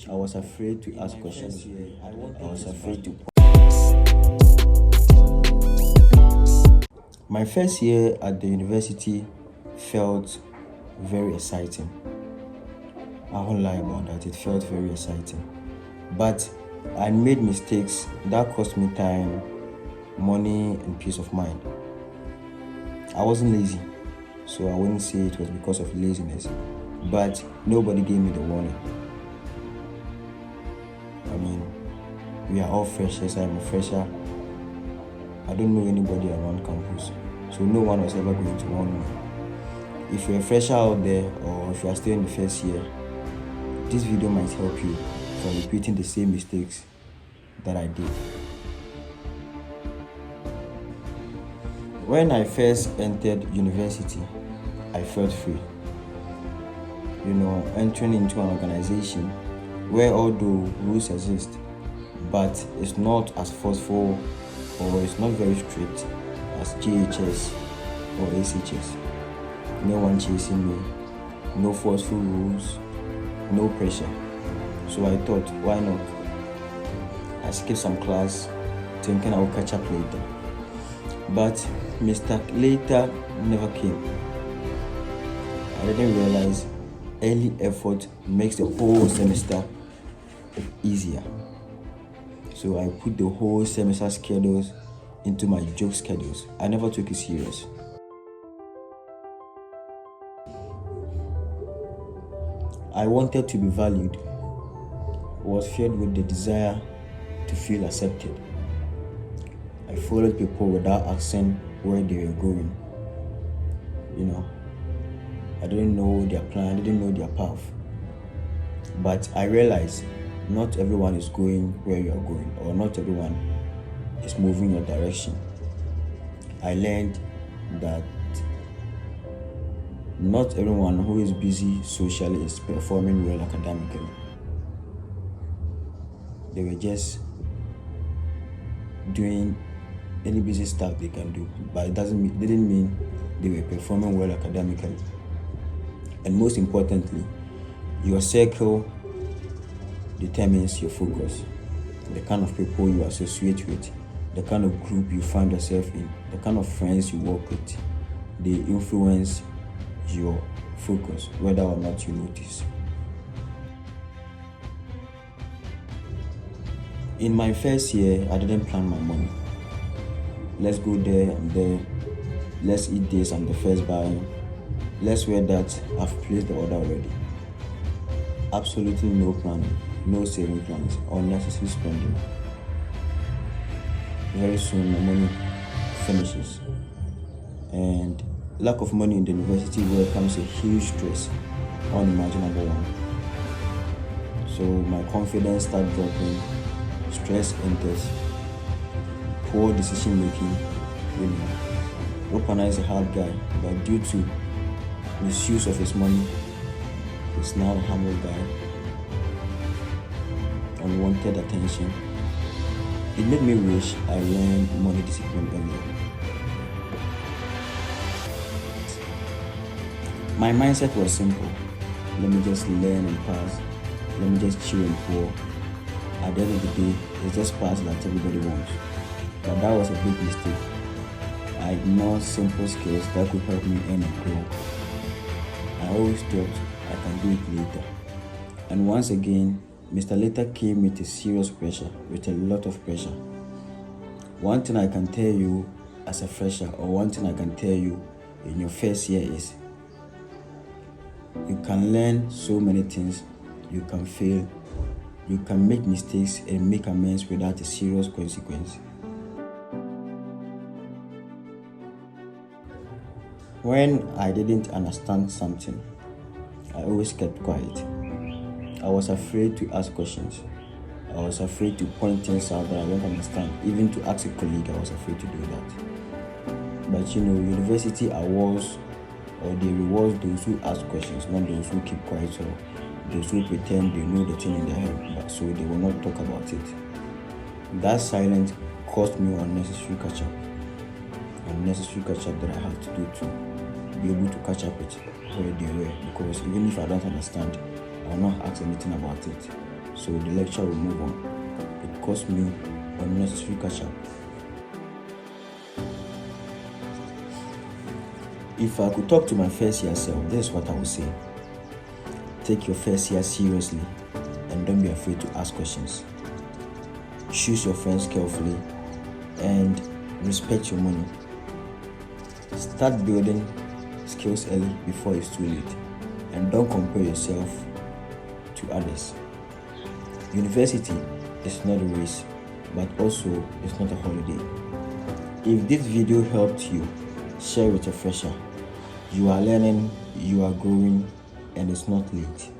I was afraid to ask questions. I was afraid to. My first year at the university felt very exciting. I won't lie about that. It felt very exciting. But I made mistakes that cost me time, money, and peace of mind. I wasn't lazy, so I wouldn't say it was because of laziness. But nobody gave me the warning. I mean, we are all freshers. I'm a fresher. I don't know anybody around campus, so no one was ever going to warn me. If you're a fresher out there, or if you are still in the first year, this video might help you from repeating the same mistakes that I did. When I first entered university, I felt free. Entering into an organization where although rules exist, but it's not as forceful or it's not very strict as JHS or ACHS. No one chasing me, no forceful rules, no pressure. So I thought, why not? I skipped some class thinking I would catch up later. But Mr. Later never came. I didn't realize early effort makes the whole semester easier. So I put the whole semester schedules into my joke schedules. I never took it serious. I wanted to be valued. I was filled with the desire to feel accepted. I followed people without asking where they were going. I didn't know their plan, I didn't know their path. But I realized not everyone is going where you are going, or not everyone is moving your direction. I learned that not everyone who is busy socially is performing well academically. They were just doing any busy stuff they can do, but it didn't mean they were performing well academically. And most importantly, your circle determines your focus. The kind of people you associate with, the kind of group you find yourself in, the kind of friends you work with, they influence your focus, whether or not you notice. In my first year, I didn't plan my money. Let's go there and there. Let's eat this, I'm the first buyer. Let's wear that, I've placed the order already. Absolutely no planning, no saving plans, unnecessary spending. Very soon my money finishes. And lack of money in the university world comes a huge stress, unimaginable one. So my confidence started dropping, stress enters, poor decision making. Opana is a hard guy, but due to misuse of his money, he's now a humble guy. Unwanted attention. It made me wish I learned money discipline earlier. My mindset was simple. Let me just learn and pass. Let me just chill and pour. At the end of the day, it's just pass like everybody wants. But that was a big mistake. I ignored simple skills that could help me earn and grow. I always thought I can do it later. And once again, Mr. Later came with a serious pressure, with a lot of pressure. One thing I can tell you as a fresher, or one thing I can tell you in your first year is, you can learn so many things, you can fail, you can make mistakes and make amends without a serious consequence. When I didn't understand something, I always kept quiet. I was afraid to ask questions. I was afraid to point things out that I don't understand. Even to ask a colleague, I was afraid to do that. But university awards, or they reward those who ask questions, not those who keep quiet or those who pretend they know the thing in their head, but so they will not talk about it. That silence cost me unnecessary catch-up. Unnecessary catch-up that I have to do to be able to catch up with where they were. Because even if I don't understand, I will not ask anything about it. So the lecture will move on. It cost me unnecessary catch up. If I could talk to my first year self, this is what I would say. Take your first year seriously and don't be afraid to ask questions. Choose your friends carefully and respect your money. Start building skills early before it's too late, and don't compare yourself to others. University is not a race, but also it's not a holiday. If this video helped you, share with a fresher. You are learning, you are growing, and it's not late.